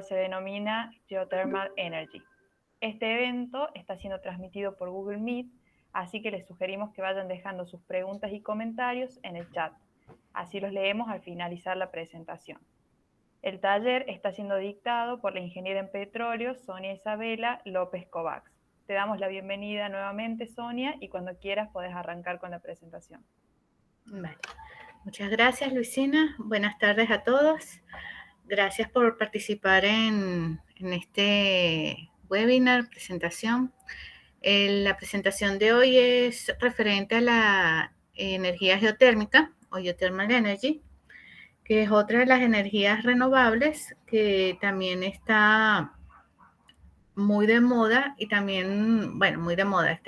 se denomina Geothermal Energy. Este evento está siendo transmitido por Google Meet, así que les sugerimos que vayan dejando sus preguntas y comentarios en el chat. Así los leemos al finalizar la presentación. El taller está siendo dictado por la ingeniera en petróleo Sonia Isabela López Kovacs. Te damos la bienvenida nuevamente, Sonia, y cuando quieras podés arrancar con la presentación. Vale. Muchas gracias, Luisina. Buenas tardes a todos. Gracias por participar en este webinar, presentación. La presentación de hoy es referente a la energía geotérmica o Geothermal Energy, que es otra de las energías renovables que también está muy de moda y también, bueno, muy de moda,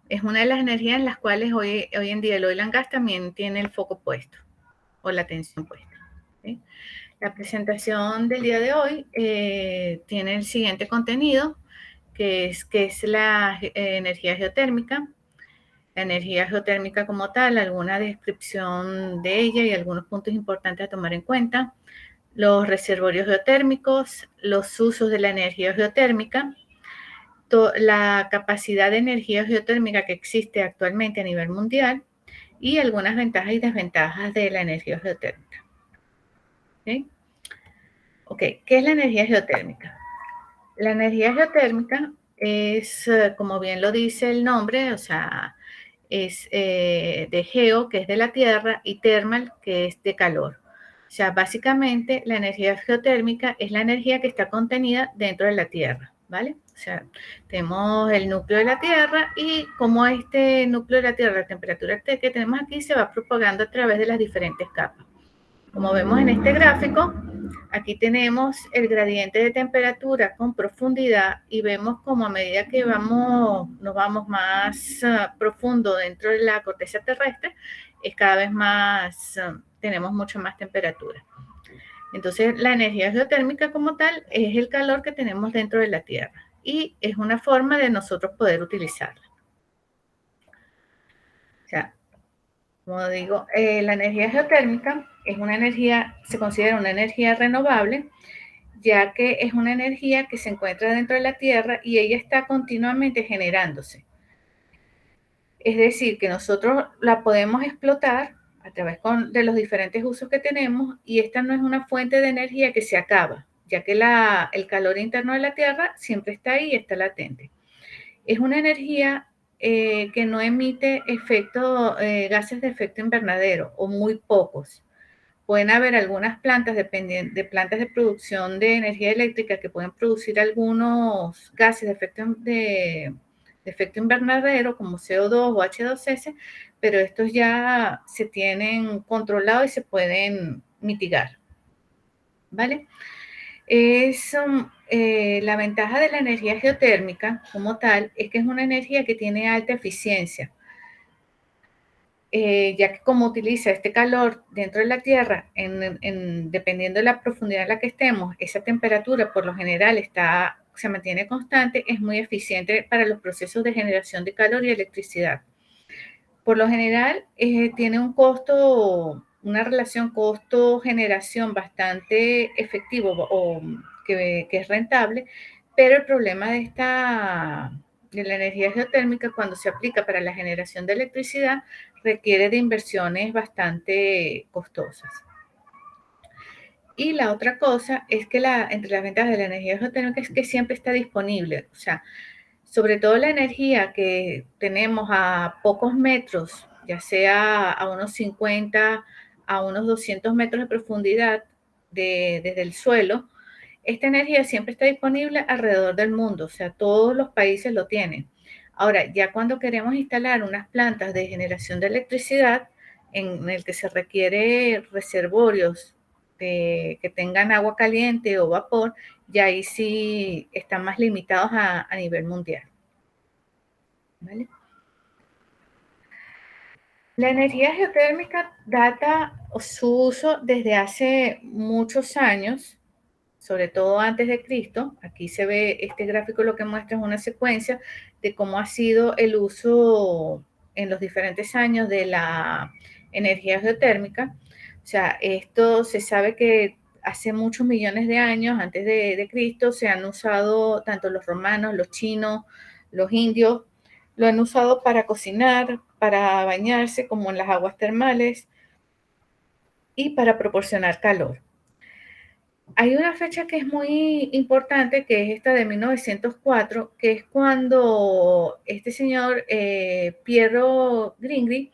es una de las energías en las cuales hoy en día el oil and gas también tiene el foco puesto o la atención puesta. ¿Sí? La presentación del día de hoy tiene el siguiente contenido, que es la energía geotérmica. La energía geotérmica como tal, alguna descripción de ella y algunos puntos importantes a tomar en cuenta. Los reservorios geotérmicos, los usos de la energía geotérmica, la capacidad de energía geotérmica que existe actualmente a nivel mundial y algunas ventajas y desventajas de la energía geotérmica. ¿Okay? Ok, ¿qué es la energía geotérmica? La energía geotérmica es, como bien lo dice el nombre, o sea, es de geo, que es de la tierra, y thermal, que es de calor. O sea, básicamente la energía geotérmica es la energía que está contenida dentro de la tierra, ¿vale? O sea, tenemos el núcleo de la tierra y como este núcleo de la tierra, la temperatura que tenemos aquí se va propagando a través de las diferentes capas. Como vemos en este gráfico, aquí tenemos el gradiente de temperatura con profundidad y vemos como a medida que nos vamos más profundo dentro de la corteza terrestre, es cada vez más, tenemos mucho más temperatura. Entonces, la energía geotérmica como tal es el calor que tenemos dentro de la Tierra y es una forma de nosotros poder utilizarla. O sea, como digo, la energía geotérmica es una energía, se considera una energía renovable, ya que es una energía que se encuentra dentro de la Tierra y ella está continuamente generándose. Es decir, que nosotros la podemos explotar a través de los diferentes usos que tenemos y esta no es una fuente de energía que se acaba, ya que el calor interno de la Tierra siempre está ahí y está latente. Es una energía que no emite gases de efecto invernadero o muy pocos. Pueden haber algunas plantas, de plantas de producción de energía eléctrica que pueden producir algunos gases de efecto invernadero como CO2 o H2S, pero estos ya se tienen controlados y se pueden mitigar, ¿vale? La ventaja de la energía geotérmica como tal es que es una energía que tiene alta eficiencia. Ya que como utiliza este calor dentro de la Tierra, dependiendo de la profundidad en la que estemos, esa temperatura por lo general se mantiene constante, es muy eficiente para los procesos de generación de calor y electricidad. Por lo general, tiene un costo, una relación costo-generación bastante efectivo o que es rentable, pero el problema de la energía geotérmica cuando se aplica para la generación de electricidad requiere de inversiones bastante costosas. Y la otra cosa es que entre las ventajas de la energía geotérmica es que siempre está disponible, o sea, sobre todo la energía que tenemos a pocos metros, ya sea a unos 50 a unos 200 metros de profundidad desde el suelo, esta energía siempre está disponible alrededor del mundo, o sea, todos los países lo tienen. Ahora, ya cuando queremos instalar unas plantas de generación de electricidad en el que se requiere reservorios que tengan agua caliente o vapor, ya ahí sí están más limitados a nivel mundial. ¿Vale? La energía geotérmica data su uso desde hace muchos años, sobre todo antes de Cristo. Aquí se ve, este gráfico lo que muestra es una secuencia de cómo ha sido el uso en los diferentes años de la energía geotérmica. O sea, esto se sabe que hace muchos millones de años, antes de Cristo, se han usado tanto los romanos, los chinos, los indios, lo han usado para cocinar, para bañarse, como en las aguas termales, y para proporcionar calor. Hay una fecha que es muy importante, que es esta de 1904, que es cuando este señor Piero Grigni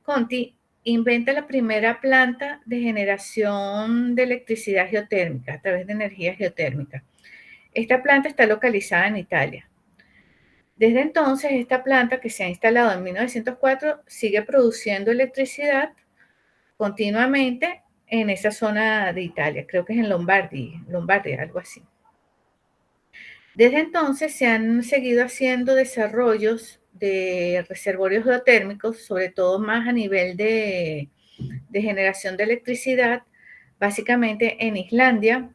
Conti inventa la primera planta de generación de electricidad geotérmica a través de energía geotérmica. Esta planta está localizada en Italia. Desde entonces, esta planta, que se ha instalado en 1904, sigue produciendo electricidad continuamente en esa zona de Italia, creo que es en Lombardia, algo así. Desde entonces se han seguido haciendo desarrollos de reservorios geotérmicos, sobre todo más a nivel de generación de electricidad, básicamente en Islandia,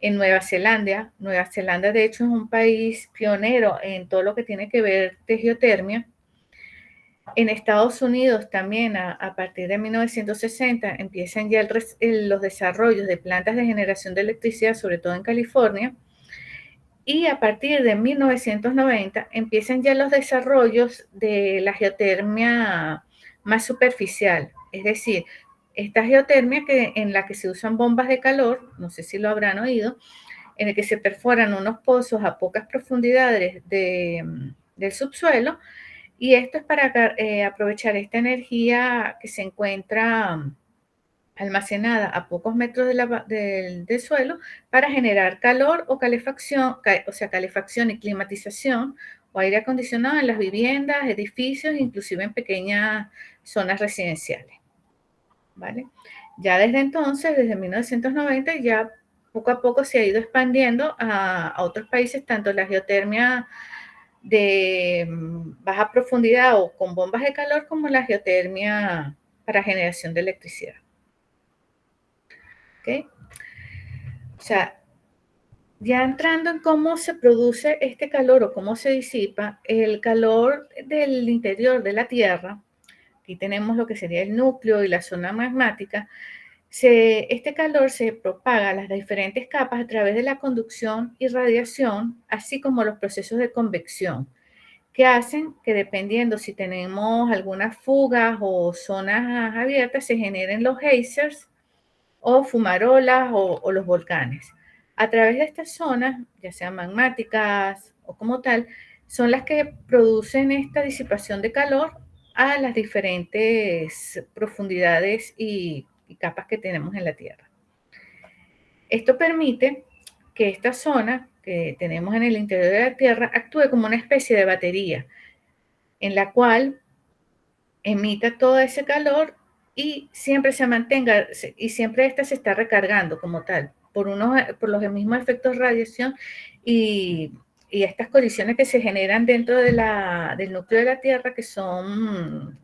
en Nueva Zelanda. Nueva Zelanda, de hecho, es un país pionero en todo lo que tiene que ver de geotermia. En Estados Unidos también, a partir de 1960, empiezan ya los desarrollos de plantas de generación de electricidad, sobre todo en California. Y a partir de 1990 empiezan ya los desarrollos de la geotermia más superficial, es decir, esta geotermia en la que se usan bombas de calor, no sé si lo habrán oído, en el que se perforan unos pozos a pocas profundidades del subsuelo, y esto es para aprovechar esta energía que se encuentra almacenada a pocos metros del suelo para generar calor o calefacción, o sea, calefacción y climatización o aire acondicionado en las viviendas, edificios, inclusive en pequeñas zonas residenciales. ¿Vale? Ya desde entonces, desde 1990, ya poco a poco se ha ido expandiendo a otros países, tanto la geotermia de baja profundidad o con bombas de calor como la geotermia para generación de electricidad. ¿Okay? O sea, ya entrando en cómo se produce este calor o cómo se disipa, el calor del interior de la Tierra, aquí tenemos lo que sería el núcleo y la zona magmática, este calor se propaga a las diferentes capas a través de la conducción y radiación, así como los procesos de convección, que hacen que, dependiendo si tenemos algunas fugas o zonas abiertas, se generen los geysers o fumarolas o los volcanes. A través de estas zonas, ya sean magmáticas o como tal, son las que producen esta disipación de calor a las diferentes profundidades y capas que tenemos en la Tierra. Esto permite que esta zona que tenemos en el interior de la Tierra actúe como una especie de batería en la cual emita todo ese calor y siempre se mantenga, y siempre esta se está recargando como tal, por los mismos efectos de radiación y estas colisiones que se generan dentro del núcleo de la Tierra, que son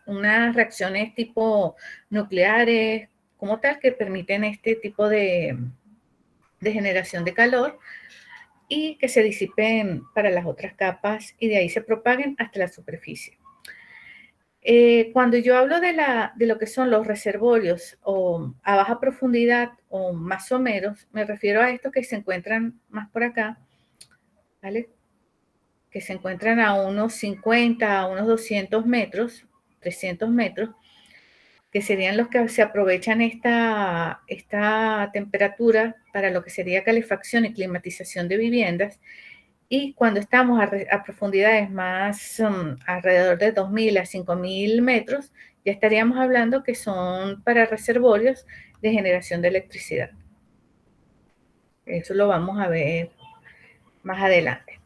unas reacciones tipo nucleares, como tal, que permiten este tipo de generación de calor y que se disipen para las otras capas y de ahí se propaguen hasta la superficie. Cuando yo hablo de lo que son los reservorios o a baja profundidad o más someros, me refiero a estos que se encuentran más por acá, ¿vale? Que se encuentran a unos 50, a unos 200 metros, 300 metros, que serían los que se aprovechan esta temperatura para lo que sería calefacción y climatización de viviendas. Y cuando estamos a profundidades más alrededor de 2.000 a 5.000 metros, ya estaríamos hablando que son para reservorios de generación de electricidad. Eso lo vamos a ver más adelante.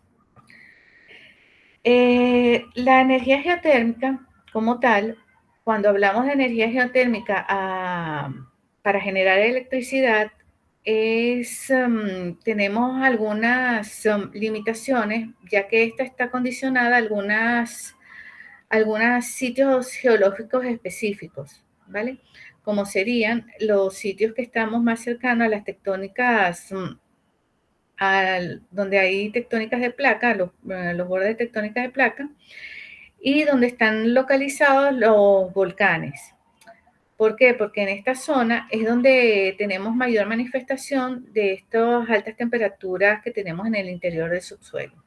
La energía geotérmica como tal, cuando hablamos de energía geotérmica para generar electricidad, tenemos algunas limitaciones, ya que esta está condicionada a algunos sitios geológicos específicos, ¿vale? Como serían los sitios que estamos más cercanos a las tectónicas, donde hay tectónicas de placa, los bordes de tectónicas de placa, y donde están localizados los volcanes. ¿Por qué? Porque en esta zona es donde tenemos mayor manifestación de estas altas temperaturas que tenemos en el interior del subsuelo.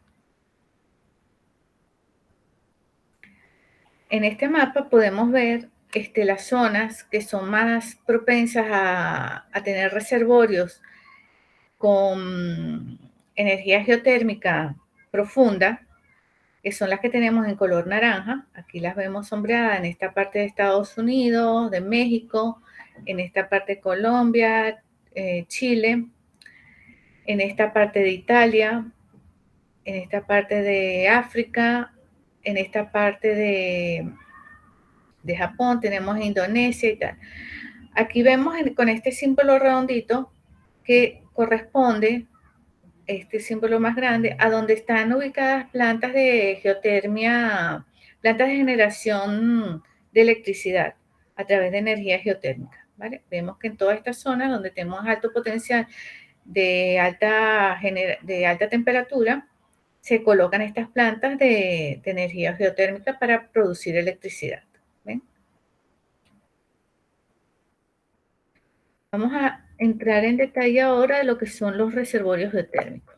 En este mapa podemos ver las zonas que son más propensas a tener reservorios con energía geotérmica profunda, que son las que tenemos en color naranja. Aquí las vemos sombreadas en esta parte de Estados Unidos, de México, en esta parte de Colombia, Chile, en esta parte de Italia, en esta parte de África, en esta parte de Japón, tenemos Indonesia y tal. Aquí vemos con este símbolo redondito que corresponde, este símbolo más grande, a donde están ubicadas plantas de geotermia, plantas de generación de electricidad a través de energía geotérmica, ¿vale? Vemos que en toda esta zona donde tenemos alto potencial de alta temperatura, se colocan estas plantas de energía geotérmica para producir electricidad. ¿Ven? Vamos a entrar en detalle ahora de lo que son los reservorios geotérmicos.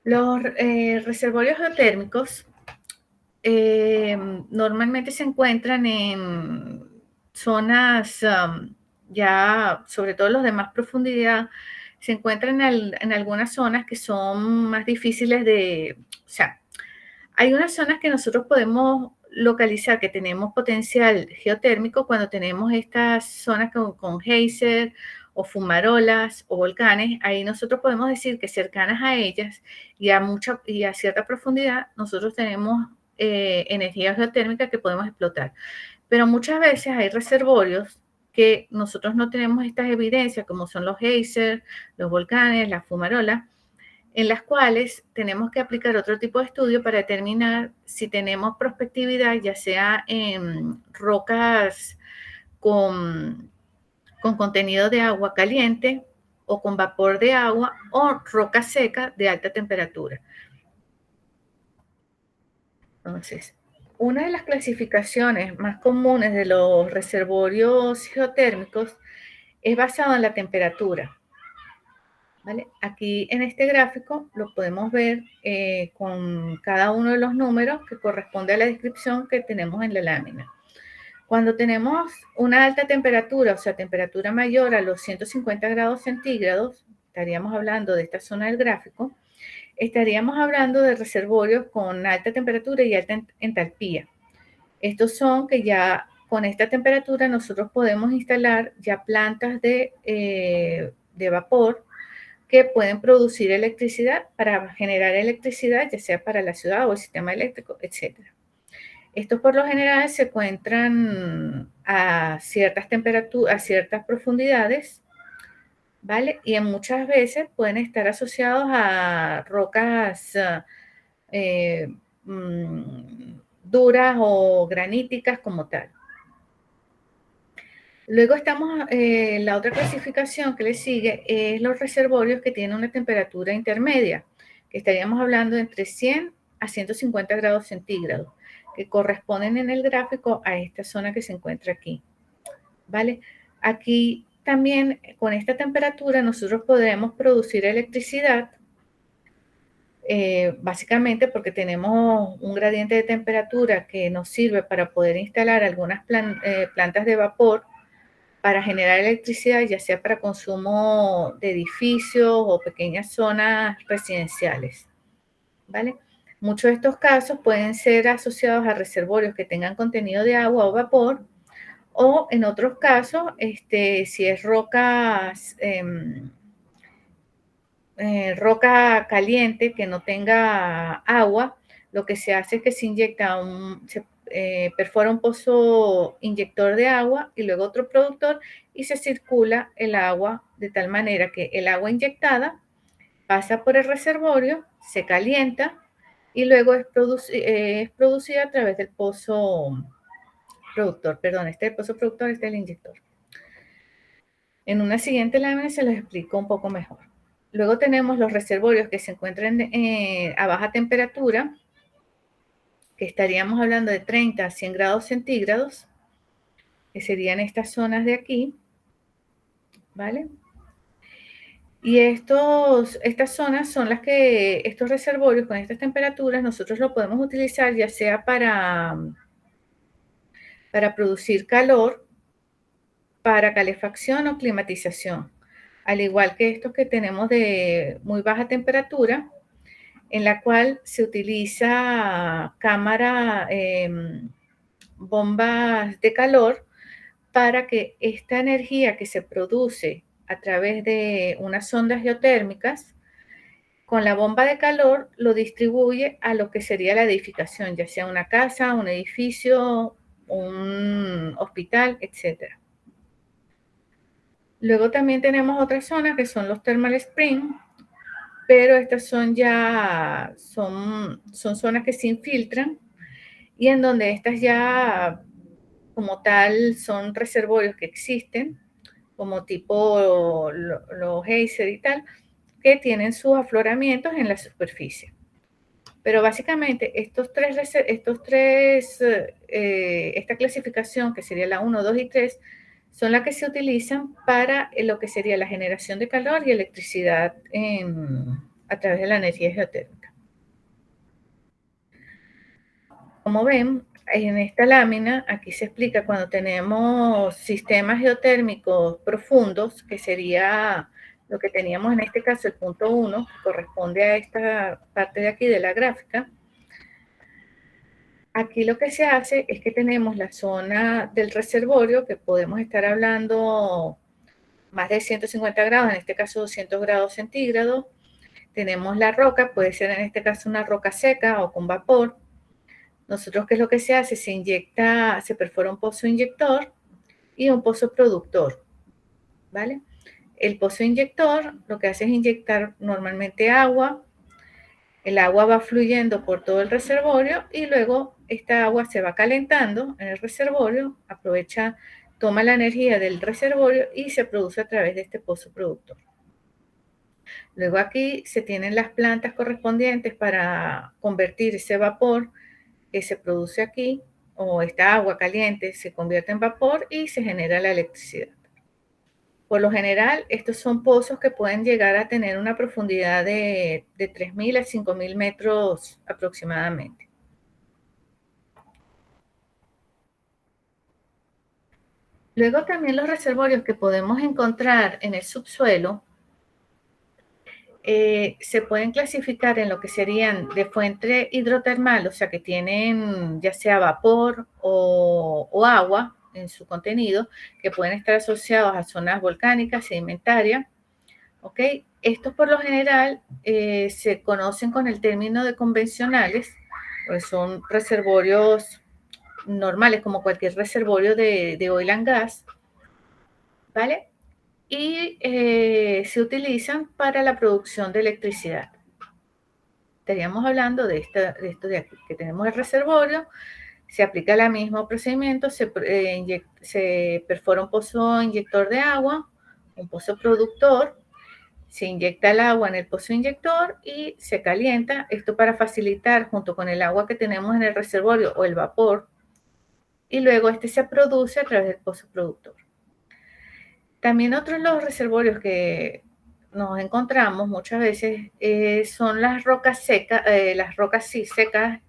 Los reservorios geotérmicos normalmente se encuentran en zonas ya, sobre todo los de más profundidad, se encuentran en algunas zonas que son más difíciles de, o sea, hay unas zonas que nosotros podemos localizar que tenemos potencial geotérmico cuando tenemos estas zonas con geyser o fumarolas o volcanes. Ahí nosotros podemos decir que cercanas a ellas y a cierta profundidad nosotros tenemos energía geotérmica que podemos explotar. Pero muchas veces hay reservorios que nosotros no tenemos estas evidencias, como son los geysers, los volcanes, las fumarolas, en las cuales tenemos que aplicar otro tipo de estudio para determinar si tenemos prospectividad, ya sea en rocas con contenido de agua caliente o con vapor de agua o roca seca de alta temperatura. Entonces, una de las clasificaciones más comunes de los reservorios geotérmicos es basado en la temperatura. ¿Vale? Aquí en este gráfico lo podemos ver con cada uno de los números que corresponde a la descripción que tenemos en la lámina. Cuando tenemos una alta temperatura, o sea, temperatura mayor a los 150 grados centígrados, estaríamos hablando de esta zona del gráfico, estaríamos hablando de reservorios con alta temperatura y alta entalpía. Estos son que ya con esta temperatura nosotros podemos instalar ya plantas de vapor que pueden producir electricidad para generar electricidad, ya sea para la ciudad o el sistema eléctrico, etc. Estos por lo general se encuentran a ciertas temperaturas, a ciertas profundidades, ¿vale? Y en muchas veces pueden estar asociados a rocas duras o graníticas como tal. Luego estamos, la otra clasificación que le sigue es los reservorios que tienen una temperatura intermedia, que estaríamos hablando entre 100 a 150 grados centígrados, que corresponden en el gráfico a esta zona que se encuentra aquí, ¿vale? Aquí también con esta temperatura nosotros podremos producir electricidad, básicamente porque tenemos un gradiente de temperatura que nos sirve para poder instalar algunas plantas de vapor para generar electricidad, ya sea para consumo de edificios o pequeñas zonas residenciales, ¿vale? Muchos de estos casos pueden ser asociados a reservorios que tengan contenido de agua o vapor, o en otros casos, si es roca caliente que no tenga agua, lo que se hace es que se inyecta perfora un pozo inyector de agua y luego otro productor y se circula el agua de tal manera que el agua inyectada pasa por el reservorio, se calienta y luego es producida a través del pozo productor. Perdón, este es el pozo productor, este es el inyector. En una siguiente lámina se los explico un poco mejor. Luego tenemos los reservorios que se encuentran a baja temperatura, que estaríamos hablando de 30 a 100 grados centígrados, que serían estas zonas de aquí, ¿vale? Y estas zonas son las que, estos reservorios con estas temperaturas, nosotros lo podemos utilizar ya sea para producir calor, para calefacción o climatización. Al igual que estos que tenemos de muy baja temperatura, en la cual se utiliza bombas de calor para que esta energía que se produce a través de unas ondas geotérmicas, con la bomba de calor lo distribuye a lo que sería la edificación, ya sea una casa, un edificio, un hospital, etc. Luego también tenemos otras zonas que son los thermal spring, pero estas son zonas que se infiltran y en donde estas ya como tal son reservorios que existen, como tipo los geyser y tal, que tienen sus afloramientos en la superficie. Pero básicamente esta clasificación, que sería la 1, 2 y 3, son las que se utilizan para lo que sería la generación de calor y electricidad a través de la energía geotérmica. Como ven, en esta lámina, aquí se explica cuando tenemos sistemas geotérmicos profundos, que sería lo que teníamos en este caso, el punto 1, que corresponde a esta parte de aquí de la gráfica. Aquí lo que se hace es que tenemos la zona del reservorio, que podemos estar hablando más de 150 grados, en este caso 200 grados centígrados. Tenemos la roca, puede ser en este caso una roca seca o con vapor. Nosotros, ¿qué es lo que se hace? Se perfora un pozo inyector y un pozo productor, ¿vale? El pozo inyector lo que hace es inyectar normalmente agua. El agua va fluyendo por todo el reservorio y luego esta agua se va calentando en el reservorio, toma la energía del reservorio y se produce a través de este pozo productor. Luego aquí se tienen las plantas correspondientes para convertir ese vapor que se produce aquí, o esta agua caliente, se convierte en vapor y se genera la electricidad. Por lo general, estos son pozos que pueden llegar a tener una profundidad de 3.000 a 5.000 metros aproximadamente. Luego también los reservorios que podemos encontrar en el subsuelo se pueden clasificar en lo que serían de fuente hidrotermal, o sea que tienen ya sea vapor o agua en su contenido, que pueden estar asociados a zonas volcánicas, sedimentarias. ¿Ok? Estos por lo general se conocen con el término de convencionales, pues son reservorios normales, como cualquier reservorio de oil and gas, ¿vale? Y se utilizan para la producción de electricidad. Estaríamos hablando de esto de aquí, que tenemos el reservorio, se aplica el mismo procedimiento, se perfora un pozo inyector de agua, un pozo productor, se inyecta el agua en el pozo inyector y se calienta, esto para facilitar junto con el agua que tenemos en el reservorio o el vapor, y luego este se produce a través del pozo productor. También otros de los reservorios que nos encontramos muchas veces son las rocas secas, secas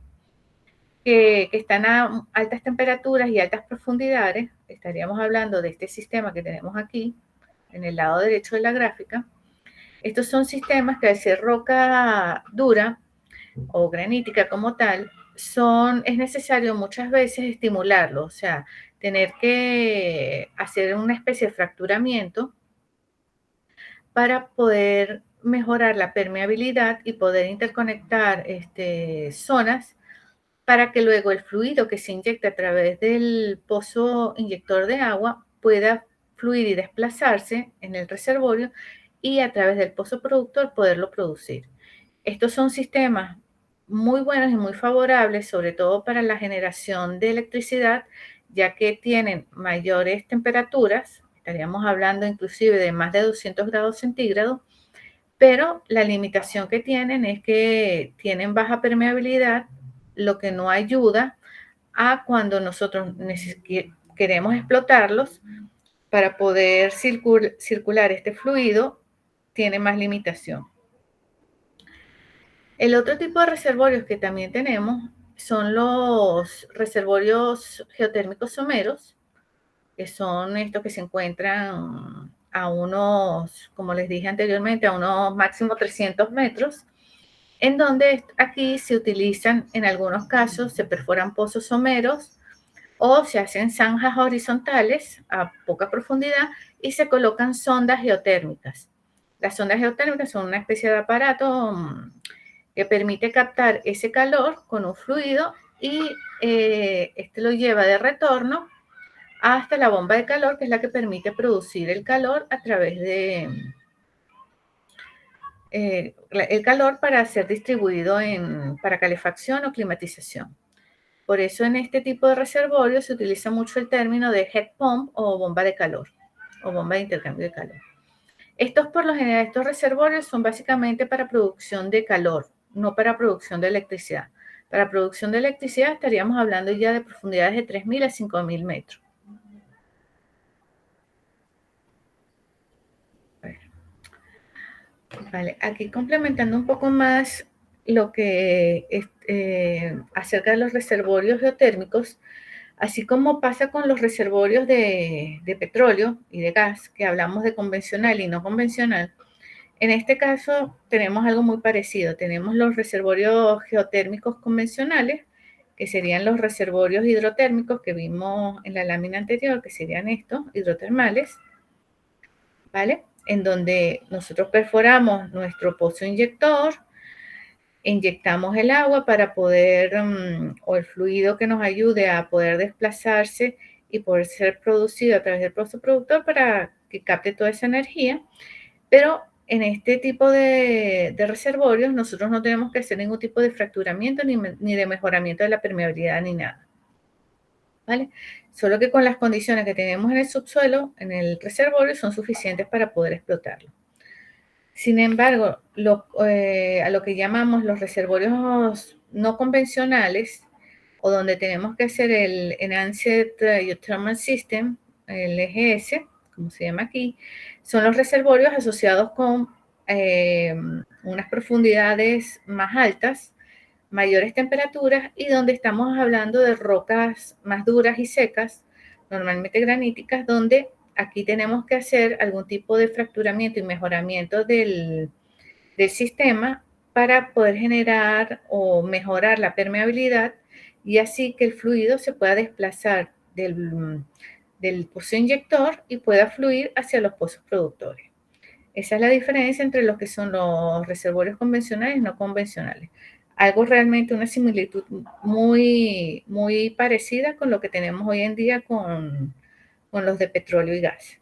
que están a altas temperaturas y altas profundidades. Estaríamos hablando de este sistema que tenemos aquí, en el lado derecho de la gráfica. Estos son sistemas que al ser roca dura o granítica como tal, es necesario muchas veces estimularlo, o sea, tener que hacer una especie de fracturamiento para poder mejorar la permeabilidad y poder interconectar zonas para que luego el fluido que se inyecta a través del pozo inyector de agua pueda fluir y desplazarse en el reservorio y a través del pozo productor poderlo producir. Estos son sistemas muy buenos y muy favorables, sobre todo para la generación de electricidad, ya que tienen mayores temperaturas, estaríamos hablando inclusive de más de 200 grados centígrados, pero la limitación que tienen es que tienen baja permeabilidad lo que no ayuda a cuando nosotros queremos explotarlos para poder circular este fluido, tiene más limitación. El otro tipo de reservorios que también tenemos son los reservorios geotérmicos someros, que son estos que se encuentran a unos, como les dije anteriormente, a unos máximo 300 metros, en donde aquí se utilizan, en algunos casos, se perforan pozos someros o se hacen zanjas horizontales a poca profundidad y se colocan sondas geotérmicas. Las sondas geotérmicas son una especie de aparato que permite captar ese calor con un fluido y este lo lleva de retorno hasta la bomba de calor, que es la que permite producir el calor a través de el calor para ser distribuido para calefacción o climatización. Por eso en este tipo de reservorios se utiliza mucho el término de heat pump o bomba de calor o bomba de intercambio de calor. Por lo general, estos reservorios son básicamente para producción de calor, no para producción de electricidad. Para producción de electricidad estaríamos hablando ya de profundidades de 3.000 a 5.000 metros. Vale, aquí complementando un poco más lo que acerca de los reservorios geotérmicos, así como pasa con los reservorios de petróleo y de gas, que hablamos de convencional y no convencional, en este caso tenemos algo muy parecido. Tenemos los reservorios geotérmicos convencionales, que serían los reservorios hidrotérmicos que vimos en la lámina anterior, que serían estos, hidrotermales, ¿vale? En donde nosotros perforamos nuestro pozo inyector, inyectamos el agua para poder, o el fluido que nos ayude a poder desplazarse y poder ser producido a través del pozo productor para que capte toda esa energía. Pero en este tipo de reservorios nosotros no tenemos que hacer ningún tipo de fracturamiento ni de mejoramiento de la permeabilidad ni nada, ¿vale? Solo que con las condiciones que tenemos en el subsuelo, en el reservorio, son suficientes para poder explotarlo. Sin embargo, a lo que llamamos los reservorios no convencionales, o donde tenemos que hacer el Enhanced Geothermal System, el EGS, como se llama aquí, son los reservorios asociados con unas profundidades más altas, mayores temperaturas y donde estamos hablando de rocas más duras y secas, normalmente graníticas, donde aquí tenemos que hacer algún tipo de fracturamiento y mejoramiento del sistema para poder generar o mejorar la permeabilidad y así que el fluido se pueda desplazar del pozo inyector y pueda fluir hacia los pozos productores. Esa es la diferencia entre lo que son los reservorios convencionales y no convencionales. Algo realmente, una similitud muy, muy parecida con lo que tenemos hoy en día con los de petróleo y gas.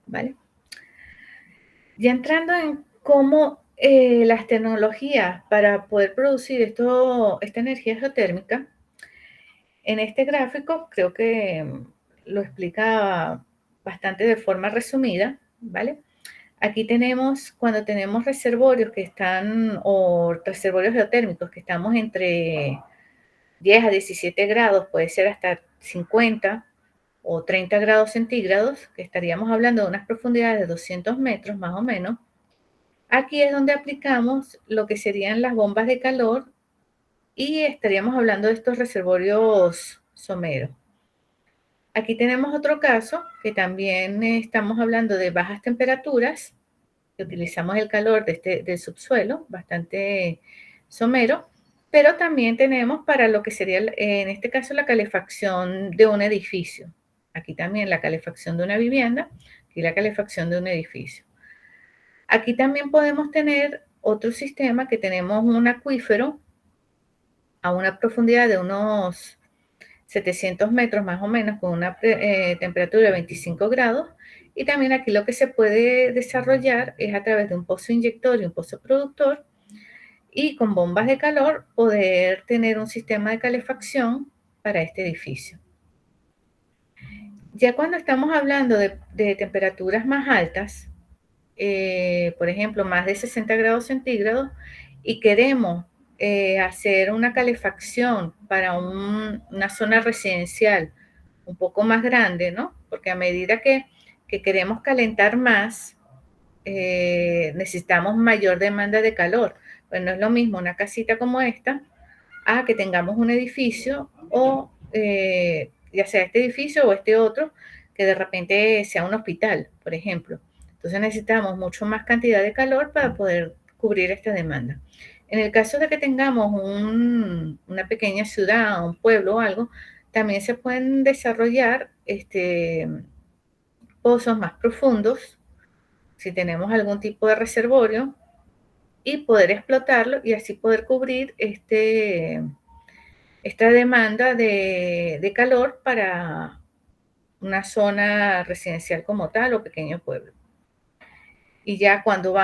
¿Vale? Ya entrando en cómo las tecnologías para poder producir esta energía geotérmica, en este gráfico creo que lo explica bastante de forma resumida, ¿vale? Aquí tenemos, cuando tenemos reservorios que están, o reservorios geotérmicos que estamos entre 10 a 17 grados, puede ser hasta 50 o 30 grados centígrados, que estaríamos hablando de unas profundidades de 200 metros más o menos. Aquí es donde aplicamos lo que serían las bombas de calor y estaríamos hablando de estos reservorios someros. Aquí tenemos otro caso que también estamos hablando de bajas temperaturas, que utilizamos el calor del subsuelo, bastante somero, pero también tenemos para lo que sería, en este caso, la calefacción de un edificio. Aquí también la calefacción de una vivienda y la calefacción de un edificio. Aquí también podemos tener otro sistema que tenemos un acuífero a una profundidad de unos 700 metros más o menos, con una temperatura de 25 grados. Y también aquí lo que se puede desarrollar es a través de un pozo inyector y un pozo productor y con bombas de calor poder tener un sistema de calefacción para este edificio. Ya cuando estamos hablando de temperaturas más altas, por ejemplo, más de 60 grados centígrados, y queremos hacer una calefacción para una zona residencial un poco más grande, ¿no? Porque a medida que queremos calentar más, necesitamos mayor demanda de calor. Pues no es lo mismo una casita como esta a que tengamos un edificio o ya sea este edificio o este otro, que de repente sea un hospital, por ejemplo. Entonces necesitamos mucho más cantidad de calor para poder cubrir esta demanda. En el caso de que tengamos una pequeña ciudad, un pueblo o algo, también se pueden desarrollar pozos más profundos, si tenemos algún tipo de reservorio, y poder explotarlo y así poder cubrir esta demanda de calor para una zona residencial como tal o pequeño pueblo. Y ya cuando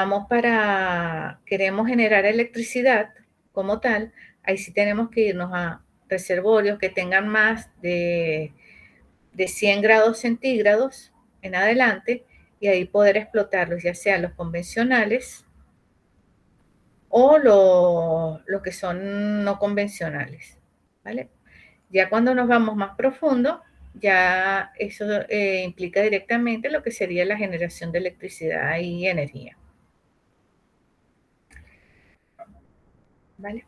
queremos generar electricidad como tal, ahí sí tenemos que irnos a reservorios que tengan más de 100 grados centígrados en adelante y ahí poder explotarlos, ya sean los convencionales o los que son no convencionales, ¿vale? Ya cuando nos vamos más profundo, ya eso implica directamente lo que sería la generación de electricidad y energía. ¿Vale?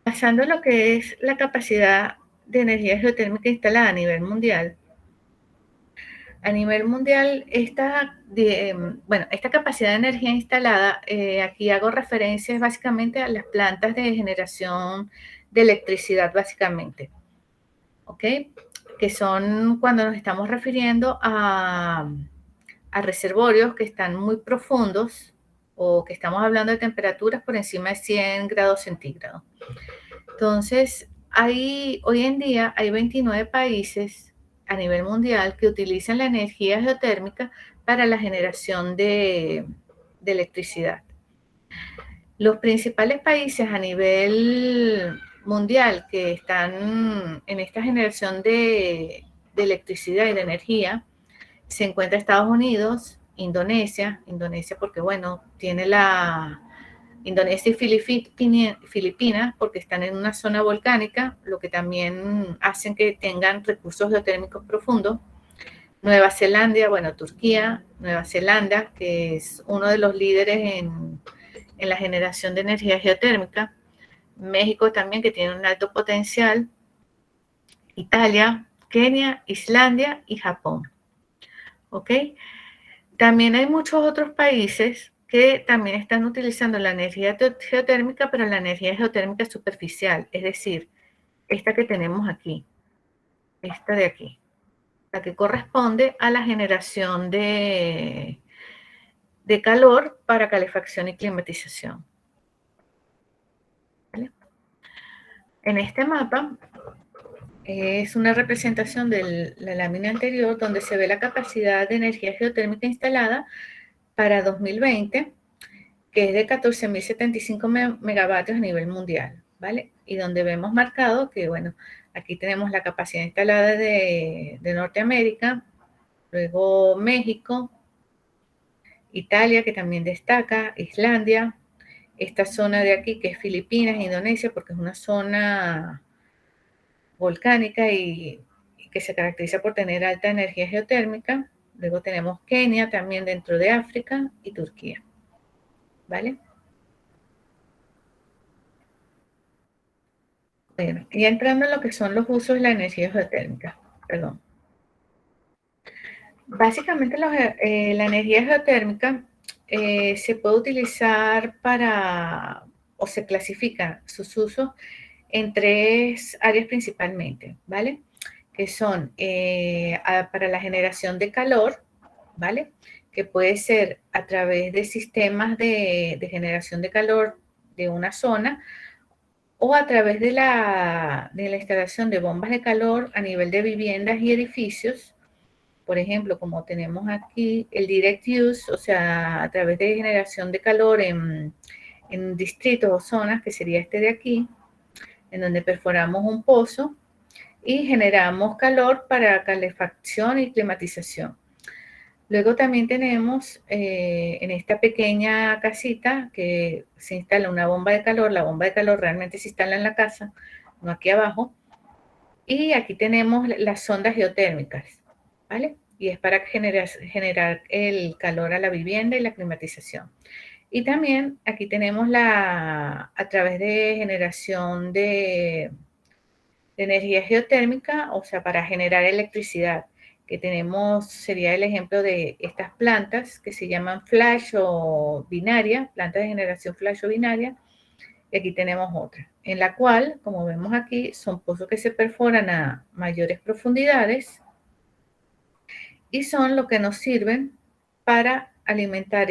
Pasando a lo que es la capacidad de energía geotérmica instalada a nivel mundial. A nivel mundial, esta capacidad de energía instalada, aquí hago referencias básicamente a las plantas de generación de electricidad, básicamente. ¿Ok? Que son cuando nos estamos refiriendo a reservorios que están muy profundos o que estamos hablando de temperaturas por encima de 100 grados centígrados. Entonces, hoy en día hay 29 países a nivel mundial que utilizan la energía geotérmica para la generación de electricidad. Los principales países a nivel mundial que están en esta generación de electricidad y de energía se encuentra Estados Unidos, Indonesia porque bueno, tiene Indonesia y Filipinas porque están en una zona volcánica, lo que también hacen que tengan recursos geotérmicos profundos. Nueva Zelanda, bueno, Turquía, Nueva Zelanda, que es uno de los líderes en la generación de energía geotérmica. México también, que tiene un alto potencial. Italia, Kenia, Islandia y Japón. ¿Ok? También hay muchos otros países que también están utilizando la energía geotérmica, pero la energía geotérmica superficial, es decir, esta que tenemos aquí, esta de aquí, la que corresponde a la generación de calor para calefacción y climatización. ¿Vale? En este mapa es una representación de la lámina anterior donde se ve la capacidad de energía geotérmica instalada para 2020, que es de 14.075 megavatios a nivel mundial, ¿vale? Y donde vemos marcado que, bueno, aquí tenemos la capacidad instalada de Norteamérica, luego México, Italia, que también destaca, Islandia, esta zona de aquí, que es Filipinas, Indonesia, porque es una zona volcánica y que se caracteriza por tener alta energía geotérmica. Luego tenemos Kenia, también dentro de África, y Turquía, ¿vale? Bueno, y entrando en lo que son los usos de la energía geotérmica, perdón. Básicamente la energía geotérmica se puede utilizar o se clasifica sus usos en 3 áreas principalmente, ¿vale? Que son para la generación de calor, ¿vale? Que puede ser a través de sistemas de generación de calor de una zona o a través de la instalación de bombas de calor a nivel de viviendas y edificios. Por ejemplo, como tenemos aquí el direct use, o sea, a través de generación de calor en distritos o zonas, que sería este de aquí, en donde perforamos un pozo y generamos calor para calefacción y climatización. Luego también tenemos en esta pequeña casita que se instala una bomba de calor. La bomba de calor realmente se instala en la casa, no aquí abajo. Y aquí tenemos las sondas geotérmicas, ¿vale? Y es para generar el calor a la vivienda y la climatización. Y también aquí tenemos a través de generación de energía geotérmica, o sea, para generar electricidad, que tenemos, sería el ejemplo de estas plantas que se llaman flash o binaria, plantas de generación flash o binaria, y aquí tenemos otra, en la cual, como vemos aquí, son pozos que se perforan a mayores profundidades y son lo que nos sirven para alimentar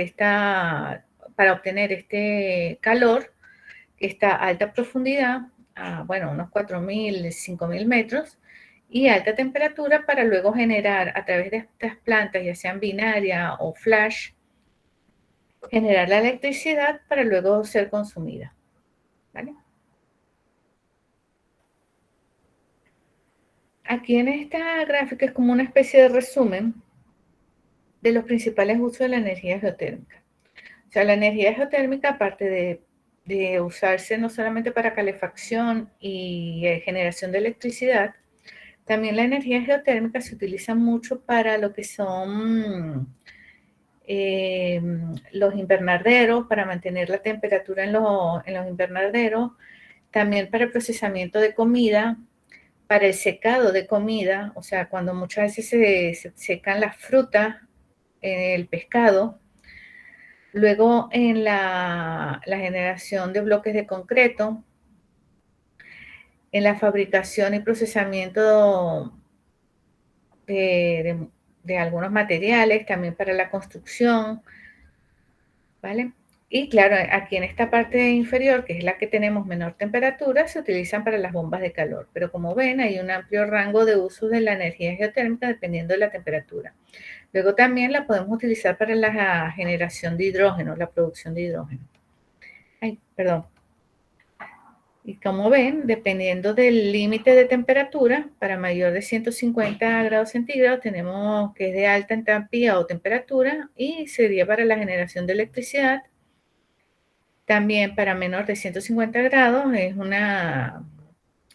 para obtener este calor que está a alta profundidad, a, bueno, unos 4.000, 5.000 metros, y alta temperatura para luego generar a través de estas plantas, ya sean binaria o flash, generar la electricidad para luego ser consumida. ¿Vale? Aquí en esta gráfica es como una especie de resumen de los principales usos de la energía geotérmica. O sea, la energía geotérmica, aparte de usarse no solamente para calefacción y generación de electricidad, también la energía geotérmica se utiliza mucho para lo que son los invernaderos, para mantener la temperatura en los invernaderos, también para el procesamiento de comida, para el secado de comida, o sea, cuando muchas veces se secan las frutas, el pescado, luego en la generación de bloques de concreto, en la fabricación y procesamiento de algunos materiales, también para la construcción, ¿vale? Y claro, aquí en esta parte inferior, que es la que tenemos menor temperatura, se utilizan para las bombas de calor. Pero como ven, hay un amplio rango de usos de la energía geotérmica dependiendo de la temperatura. Luego también la podemos utilizar para la generación de hidrógeno, la producción de hidrógeno. Ay, perdón. Y como ven, dependiendo del límite de temperatura, para mayor de 150 grados centígrados tenemos que es de alta entropía o temperatura y sería para la generación de electricidad. También para menor de 150 grados es una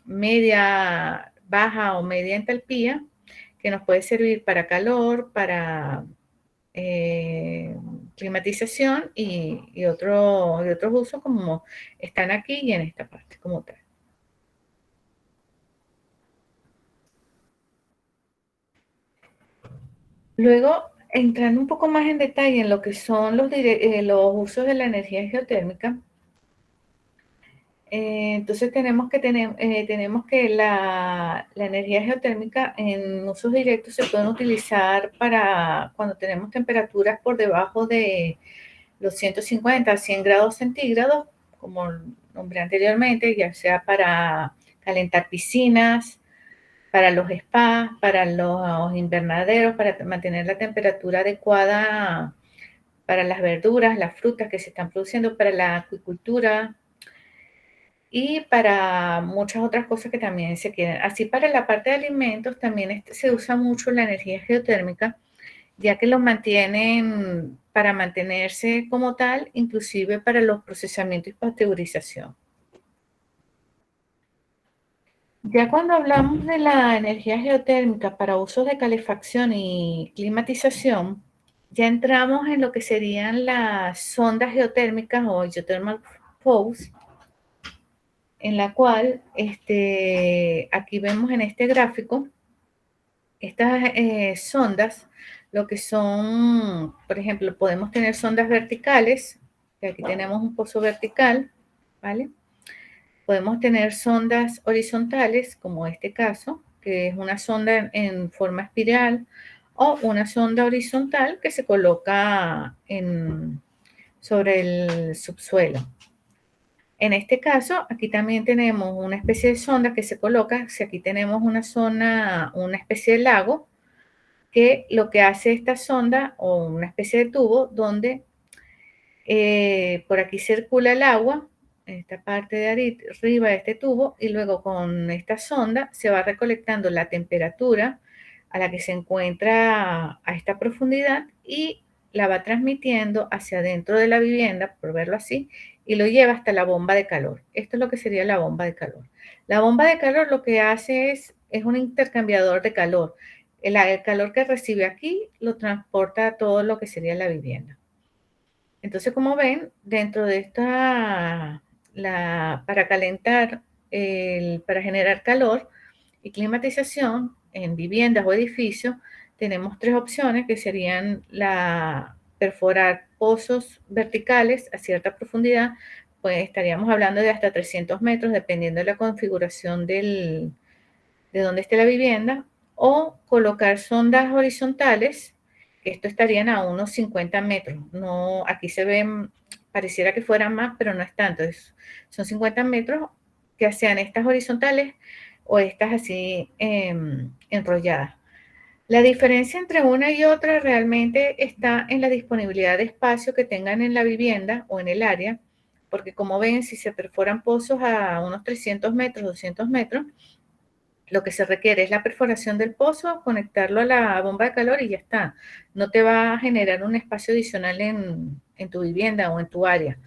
media, baja o media entalpía que nos puede servir para calor, para climatización y otros usos como están aquí y en esta parte como tal. Luego, entrando un poco más en detalle en lo que son los usos de la energía geotérmica, entonces tenemos que la energía geotérmica en usos directos se pueden utilizar para cuando tenemos temperaturas por debajo de los 150 a 100 grados centígrados, como nombré anteriormente, ya sea para calentar piscinas, para los spas, para los invernaderos, para mantener la temperatura adecuada para las verduras, las frutas que se están produciendo, para la acuicultura y para muchas otras cosas que también se quieren. Así para la parte de alimentos también se usa mucho la energía geotérmica, ya que los mantienen para mantenerse como tal, inclusive para los procesamientos y pasteurización. Ya cuando hablamos de la energía geotérmica para usos de calefacción y climatización, ya entramos en lo que serían las sondas geotérmicas o geothermal pools, en la cual aquí vemos en este gráfico estas sondas, lo que son, por ejemplo, podemos tener sondas verticales, que aquí tenemos un pozo vertical, ¿vale? Podemos tener sondas horizontales, como este caso, que es una sonda en forma espiral, o una sonda horizontal que se coloca sobre el subsuelo. En este caso, aquí también tenemos una especie de sonda que se coloca, si aquí tenemos una especie de lago, que lo que hace esta sonda, o una especie de tubo, donde por aquí circula el agua, en esta parte de arriba de este tubo, y luego con esta sonda se va recolectando la temperatura a la que se encuentra a esta profundidad y la va transmitiendo hacia adentro de la vivienda, por verlo así, y lo lleva hasta la bomba de calor. Esto es lo que sería la bomba de calor. La bomba de calor lo que hace es un intercambiador de calor. El calor que recibe aquí lo transporta a todo lo que sería la vivienda. Entonces, como ven, dentro de esta, para calentar, para generar calor y climatización en viviendas o edificios, tenemos tres opciones que serían perforar pozos verticales a cierta profundidad, pues estaríamos hablando de hasta 300 metros, dependiendo de la configuración de donde esté la vivienda, o colocar sondas horizontales, que esto estarían a unos 50 metros. No, aquí se ven, pareciera que fueran más, pero no es tanto. Son 50 metros que sean estas horizontales o estas así enrolladas. La diferencia entre una y otra realmente está en la disponibilidad de espacio que tengan en la vivienda o en el área, porque como ven, si se perforan pozos a unos 300 metros, 200 metros, lo que se requiere es la perforación del pozo, conectarlo a la bomba de calor y ya está. No te va a generar un espacio adicional en tu vivienda o en tu área.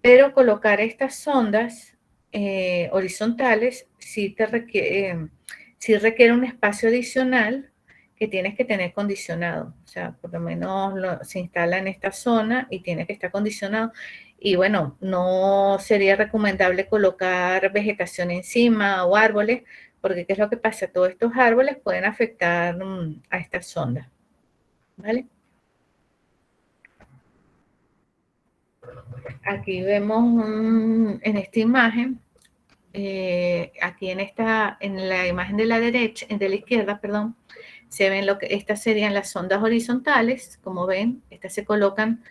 Pero colocar estas sondas horizontales sí requiere un espacio adicional que tienes que tener condicionado. O sea, por lo menos se instala en esta zona y tiene que estar condicionado. Y bueno, no sería recomendable colocar vegetación encima o árboles, porque ¿qué es lo que pasa? Todos estos árboles pueden afectar a estas sondas, ¿vale? Aquí vemos en esta imagen, aquí en la imagen de la derecha, de la izquierda, perdón, se ven estas serían las sondas horizontales. Como ven, estas se colocan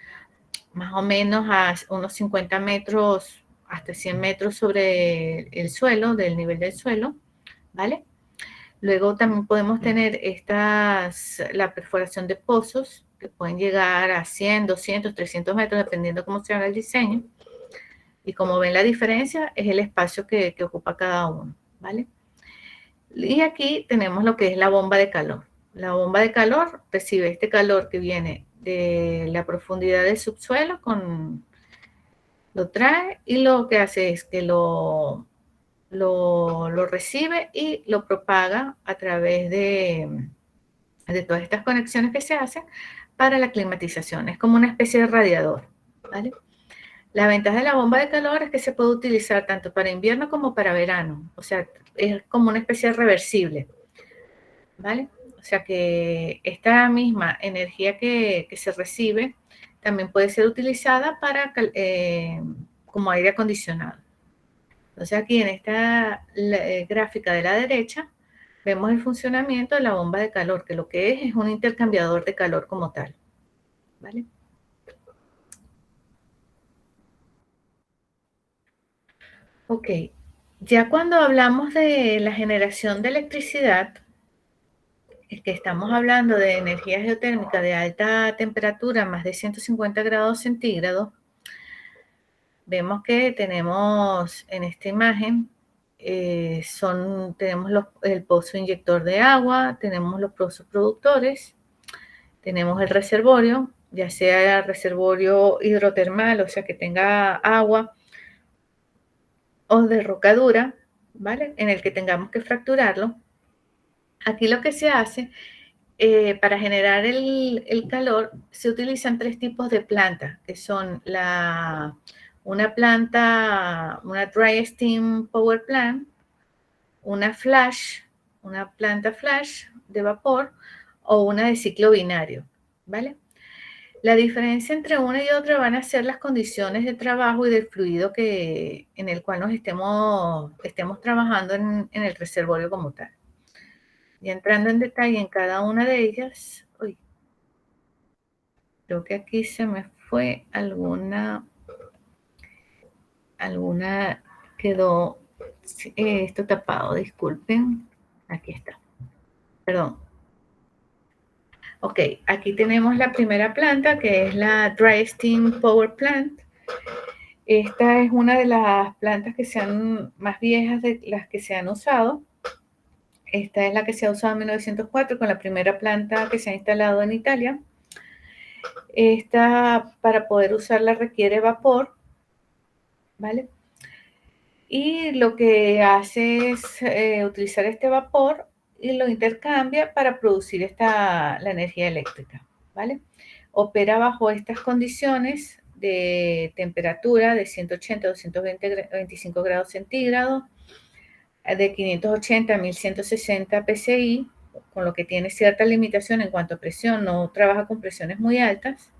más o menos a unos 50 metros hasta 100 metros sobre el suelo, del nivel del suelo, ¿vale? Luego también podemos tener la perforación de pozos que pueden llegar a 100, 200, 300 metros, dependiendo cómo se haga el diseño. Y como ven, la diferencia es el espacio que ocupa cada uno, ¿vale? Y aquí tenemos lo que es la bomba de calor. La bomba de calor recibe este calor que viene de la profundidad del subsuelo, lo trae y lo que hace es que lo recibe y lo propaga a través de todas estas conexiones que se hacen para la climatización. Es como una especie de radiador, ¿vale? La ventaja de la bomba de calor es que se puede utilizar tanto para invierno como para verano. O sea, es como una especie de reversible, ¿vale? O sea que esta misma energía que se recibe también puede ser utilizada como aire acondicionado. Entonces aquí en esta gráfica de la derecha vemos el funcionamiento de la bomba de calor, que lo que es un intercambiador de calor como tal, ¿vale? Ok, ya cuando hablamos de la generación de electricidad, es que estamos hablando de energía geotérmica de alta temperatura, más de 150 grados centígrados, vemos que tenemos en esta imagen, tenemos el pozo inyector de agua, tenemos los pozos productores, tenemos el reservorio, ya sea el reservorio hidrotermal, o sea que tenga agua, o de roca dura, ¿vale? En el que tengamos que fracturarlo. Aquí lo que se hace para generar el calor, se utilizan tres tipos de plantas, que son una dry steam power plant, una planta flash de vapor o una de ciclo binario, ¿vale? La diferencia entre una y otra van a ser las condiciones de trabajo y del fluido en el cual nos estemos trabajando en el reservorio como tal. Y entrando en detalle en cada una de ellas, creo que aquí se me fue alguna quedó esto tapado, disculpen. Aquí está, perdón. Ok, aquí tenemos la primera planta, que es la Dry Steam Power Plant. Esta es una de las plantas más viejas de las que se han usado. Esta es la que se ha usado en 1904 con la primera planta que se ha instalado en Italia. Esta, para poder usarla, requiere vapor, ¿vale? Y lo que hace es utilizar este vapor y lo intercambia para producir la energía eléctrica, ¿vale? Opera bajo estas condiciones de temperatura de 180 a 225 grados centígrados, de 580 a 1160 psi, con lo que tiene cierta limitación en cuanto a presión, no trabaja con presiones muy altas,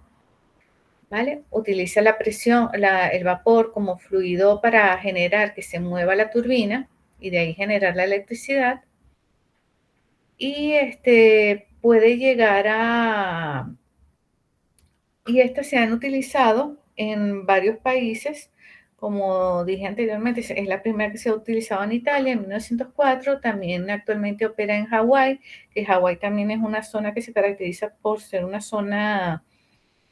¿vale? Utiliza la presión, el vapor como fluido para generar que se mueva la turbina y de ahí generar la electricidad. Y puede llegar a... Y estas se han utilizado en varios países, como dije anteriormente, es la primera que se ha utilizado en Italia en 1904, también actualmente opera en Hawái, que Hawái también es una zona que se caracteriza por ser una zona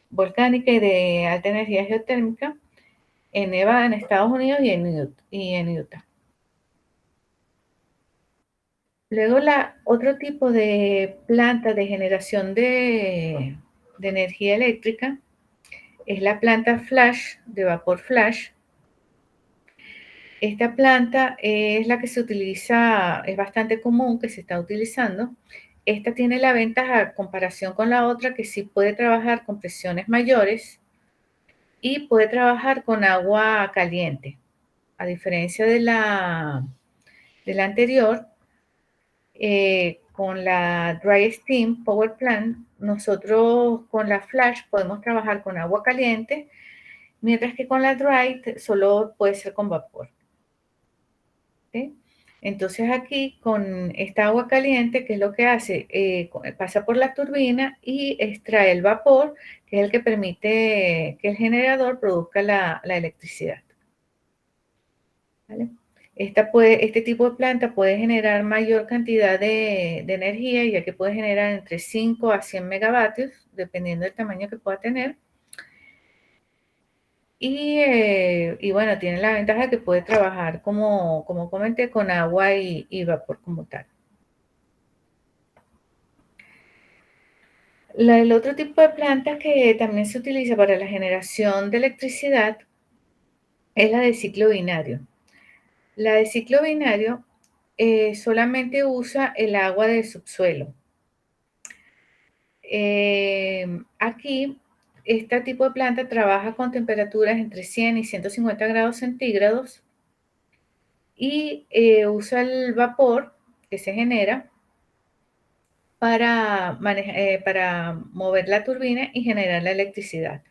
volcánica y de alta energía geotérmica, en Nevada, en Estados Unidos y en Utah. Luego, otro tipo de planta de generación de energía eléctrica es la planta flash, de vapor flash. Esta planta es la que se utiliza, es bastante común que se está utilizando. Esta tiene la ventaja, a comparación con la otra, que sí puede trabajar con presiones mayores y puede trabajar con agua caliente. A diferencia de la anterior, con la Dry Steam Power Plant, nosotros con la Flash podemos trabajar con agua caliente, mientras que con la Dry solo puede ser con vapor. ¿Sí? Entonces aquí con esta agua caliente, ¿qué es lo que hace? Pasa por la turbina y extrae el vapor, que es el que permite que el generador produzca la electricidad. ¿Vale? Este tipo de planta puede generar mayor cantidad de energía, ya que puede generar entre 5 a 100 megavatios, dependiendo del tamaño que pueda tener. Y bueno, tiene la ventaja de que puede trabajar, como comenté, con agua y vapor como tal. El otro tipo de planta que también se utiliza para la generación de electricidad es la de ciclo binario. La de ciclo binario solamente usa el agua del subsuelo. Aquí, este tipo de planta trabaja con temperaturas entre 100 y 150 grados centígrados y usa el vapor que se genera para mover la turbina y generar la electricidad.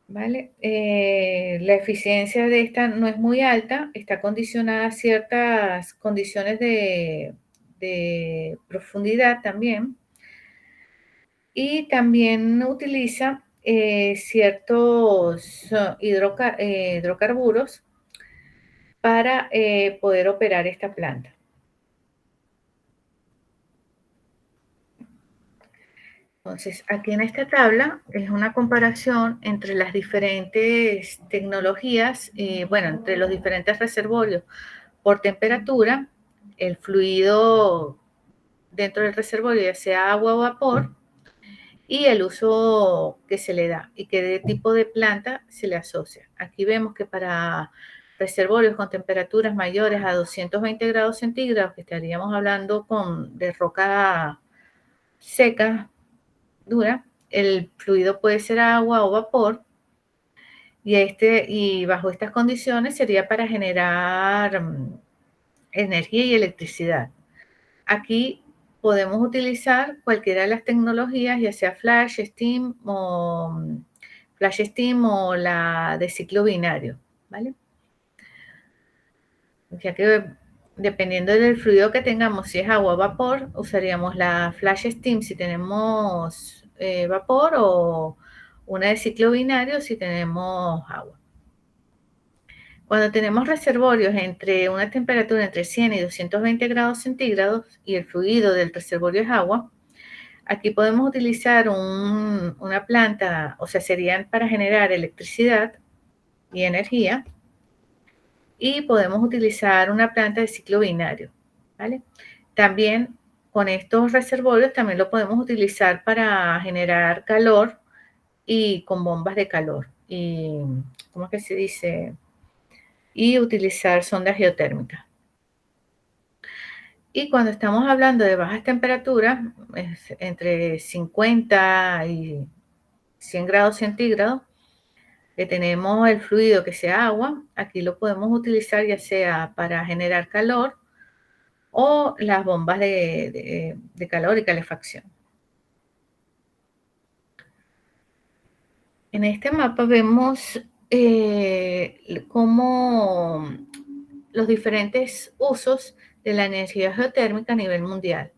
¿Vale? La eficiencia de esta no es muy alta, está condicionada a ciertas condiciones de profundidad también. Y también utiliza ciertos hidrocarburos para poder operar esta planta. Entonces, aquí en esta tabla es una comparación entre las diferentes tecnologías, bueno, entre los diferentes reservorios por temperatura, el fluido dentro del reservorio, ya sea agua o vapor, y el uso que se le da y qué tipo de planta se le asocia. Aquí vemos que para reservorios con temperaturas mayores a 220 grados centígrados, que estaríamos hablando de roca seca, dura, el fluido puede ser agua o vapor, y bajo estas condiciones sería para generar energía y electricidad. Aquí podemos utilizar cualquiera de las tecnologías, ya sea Flash, Steam o la de ciclo binario, ¿vale? Ya que dependiendo del fluido que tengamos, si es agua o vapor, usaríamos la Flash Steam si tenemos vapor, o una de ciclo binario si tenemos agua. Cuando tenemos reservorios entre una temperatura entre 100 y 220 grados centígrados y el fluido del reservorio es agua, aquí podemos utilizar una planta, o sea, serían para generar electricidad y energía. y podemos utilizar una planta de ciclo binario, ¿vale? También con estos reservorios también lo podemos utilizar para generar calor y con bombas de calor. Y, ¿cómo es que se dice? Y utilizar sondas geotérmicas. Y cuando estamos hablando de bajas temperaturas, entre 50 y 100 grados centígrados, que tenemos el fluido que sea agua, aquí lo podemos utilizar ya sea para generar calor o las bombas de calor y calefacción. En este mapa vemos cómo los diferentes usos de la energía geotérmica a nivel mundial.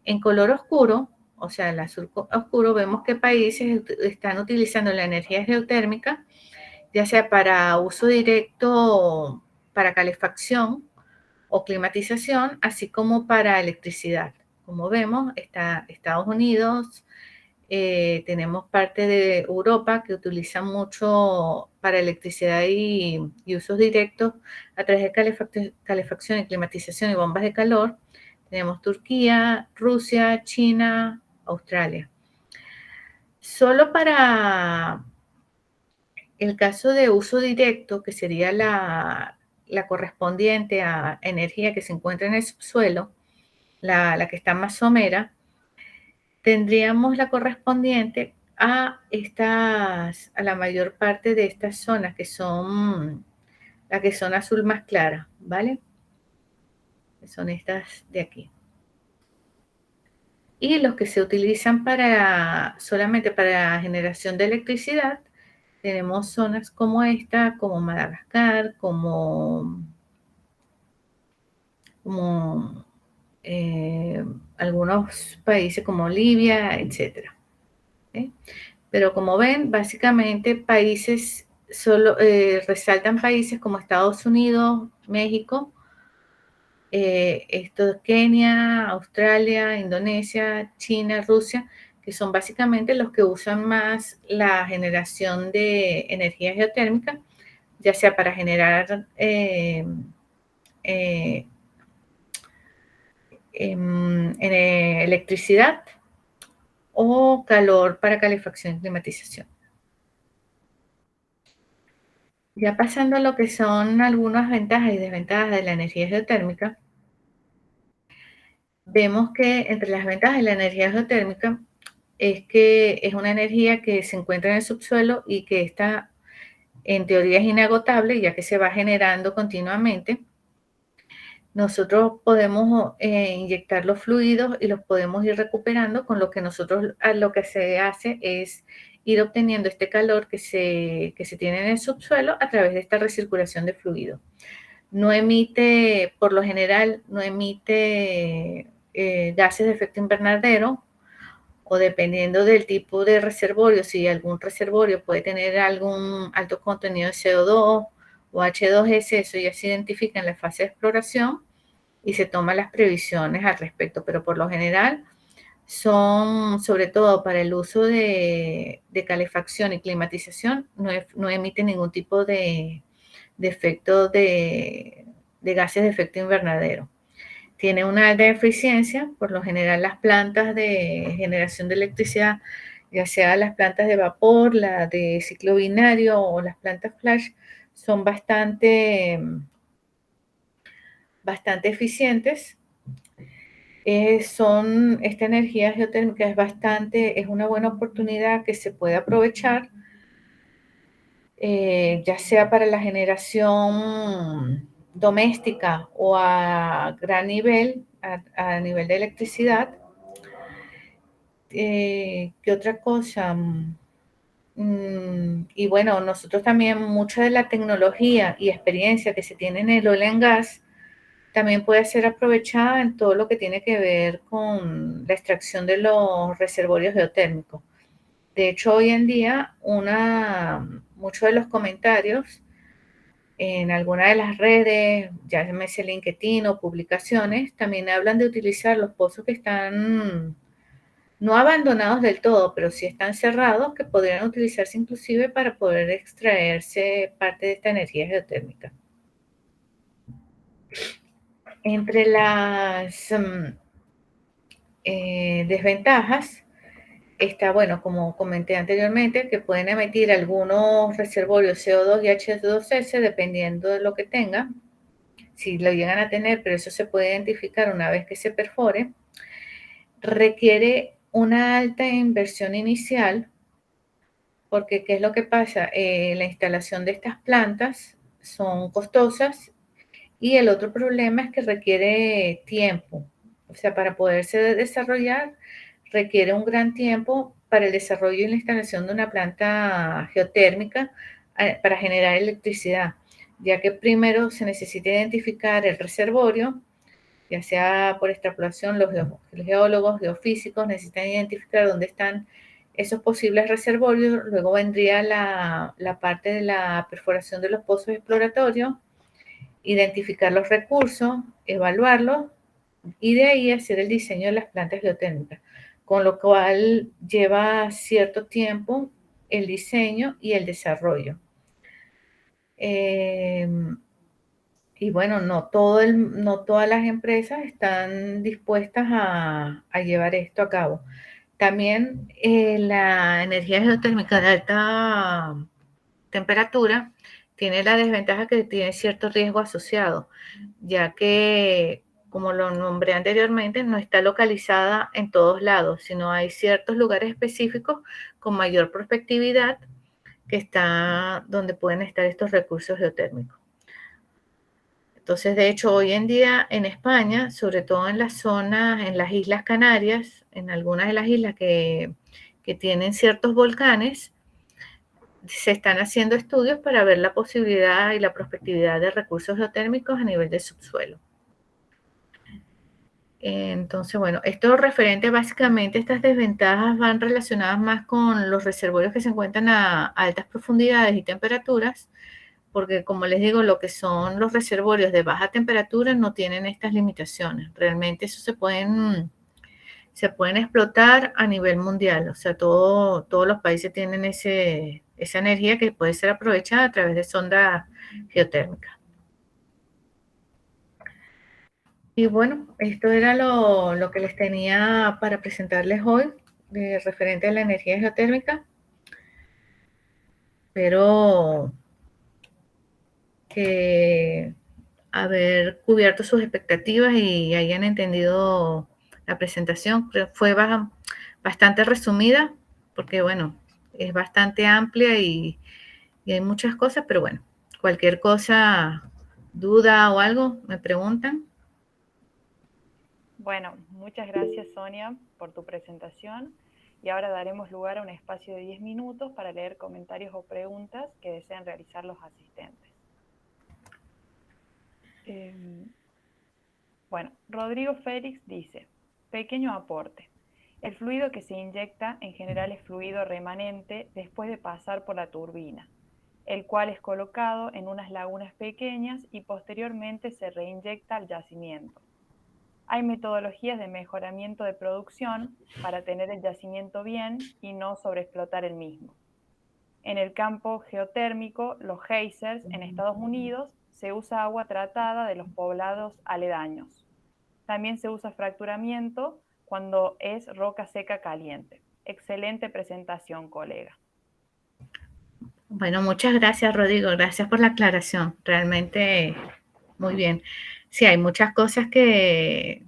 En color oscuro, o sea, el azul oscuro, vemos que países están utilizando la energía geotérmica, ya sea para uso directo, para calefacción o climatización, así como para electricidad. Como vemos, está Estados Unidos, tenemos parte de Europa que utiliza mucho para electricidad y usos directos a través de calefacción y climatización y bombas de calor. Tenemos Turquía, Rusia, China, Australia. Solo para el caso de uso directo, que sería la correspondiente a energía que se encuentra en el subsuelo, la que está más somera, tendríamos la correspondiente a la mayor parte de estas zonas que son las que son azul más clara, ¿vale? Que son estas de aquí. Y los que se utilizan solamente para generación de electricidad, tenemos zonas como esta, como Madagascar, como algunos países como Libia, etcétera. ¿Sí? Pero como ven, básicamente países resaltan países como Estados Unidos, México, Kenia, Australia, Indonesia, China, Rusia, que son básicamente los que usan más la generación de energía geotérmica, ya sea para generar electricidad o calor para calefacción y climatización. Ya pasando a lo que son algunas ventajas y desventajas de la energía geotérmica, vemos que entre las ventajas de la energía geotérmica es que es una energía que se encuentra en el subsuelo y que esta, en teoría, es inagotable, ya que se va generando continuamente. Nosotros podemos inyectar los fluidos y los podemos ir recuperando, con lo que lo que se hace es ir obteniendo este calor que se tiene en el subsuelo a través de esta recirculación de fluido. No emite, por lo general, no emite gases de efecto invernadero, o dependiendo del tipo de reservorio, si algún reservorio puede tener algún alto contenido de CO2 o H2S, eso ya se identifica en la fase de exploración y se toman las previsiones al respecto, pero por lo general son, sobre todo para el uso de calefacción y climatización, no emiten ningún tipo de efecto de gases de efecto invernadero. Tiene una alta eficiencia, por lo general las plantas de generación de electricidad, ya sea las plantas de vapor, la de ciclo binario o las plantas flash, son bastante eficientes. Esta energía geotérmica es una buena oportunidad que se puede aprovechar, ya sea para la generación doméstica o a gran nivel, a nivel de electricidad. ¿Qué otra cosa? Y bueno, nosotros también, mucha de la tecnología y experiencia que se tiene en el oil and gas también puede ser aprovechada en todo lo que tiene que ver con la extracción de los reservorios geotérmicos. De hecho, hoy en día, muchos de los comentarios en alguna de las redes, ya llámese LinkedIn o publicaciones, también hablan de utilizar los pozos que están no abandonados del todo, pero sí están cerrados, que podrían utilizarse inclusive para poder extraerse parte de esta energía geotérmica. Entre las desventajas está, bueno, como comenté anteriormente, que pueden emitir algunos reservorios CO2 y H2S dependiendo de lo que tengan, si lo llegan a tener, pero eso se puede identificar una vez que se perfore. Requiere una alta inversión inicial, porque ¿qué es lo que pasa? La instalación de estas plantas son costosas y el otro problema es que requiere tiempo. O sea, para poderse desarrollar requiere un gran tiempo para el desarrollo y la instalación de una planta geotérmica para generar electricidad, ya que primero se necesita identificar el reservorio, ya sea por extrapolación, los geólogos, geofísicos necesitan identificar dónde están esos posibles reservorios, luego vendría la parte de la perforación de los pozos exploratorios, identificar los recursos, evaluarlos y de ahí hacer el diseño de las plantas geotérmicas, con lo cual lleva cierto tiempo el diseño y el desarrollo. Y bueno, no todas las empresas están dispuestas a llevar esto a cabo. También la energía geotérmica de alta temperatura tiene la desventaja que tiene cierto riesgo asociado, ya que, como lo nombré anteriormente, no está localizada en todos lados, sino hay ciertos lugares específicos con mayor prospectividad que está donde pueden estar estos recursos geotérmicos. Entonces, de hecho, hoy en día en España, sobre todo en las zonas, en las Islas Canarias, en algunas de las islas que tienen ciertos volcanes, se están haciendo estudios para ver la posibilidad y la prospectividad de recursos geotérmicos a nivel de subsuelo. Entonces, bueno, esto referente básicamente, estas desventajas van relacionadas más con los reservorios que se encuentran a altas profundidades y temperaturas, porque como les digo, lo que son los reservorios de baja temperatura no tienen estas limitaciones. Realmente eso se pueden explotar a nivel mundial. O sea, todos los países tienen esa energía que puede ser aprovechada a través de sondas geotérmicas. Y bueno, esto era lo que les tenía para presentarles hoy referente a la energía geotérmica. Espero que haber cubierto sus expectativas y hayan entendido la presentación. Fue bastante resumida porque, bueno, es bastante amplia y hay muchas cosas, pero bueno, cualquier cosa, duda o algo, me preguntan. Bueno, muchas gracias Sonia por tu presentación y ahora daremos lugar a un espacio de 10 minutos para leer comentarios o preguntas que deseen realizar los asistentes. Bueno, Rodrigo Félix dice, pequeño aporte. El fluido que se inyecta en general es fluido remanente después de pasar por la turbina, el cual es colocado en unas lagunas pequeñas y posteriormente se reinyecta al yacimiento. Hay metodologías de mejoramiento de producción para tener el yacimiento bien y no sobreexplotar el mismo. En el campo geotérmico, los geysers en Estados Unidos, se usa agua tratada de los poblados aledaños. También se usa fracturamiento cuando es roca seca caliente. Excelente presentación, colega. Bueno, muchas gracias, Rodrigo. Gracias por la aclaración. Realmente muy bien. Sí, hay muchas cosas que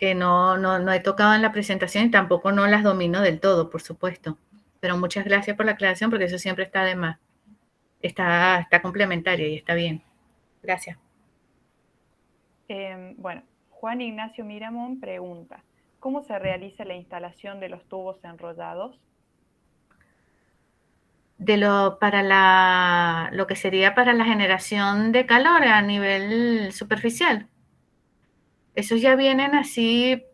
no he tocado en la presentación y tampoco no las domino del todo, por supuesto. Pero muchas gracias por la aclaración porque eso siempre está de más. Está complementaria y está bien. Gracias. Bueno, Juan Ignacio Miramón pregunta, ¿cómo se realiza la instalación de los tubos enrollados? Para lo que sería para la generación de calor a nivel superficial. Esos ya vienen así,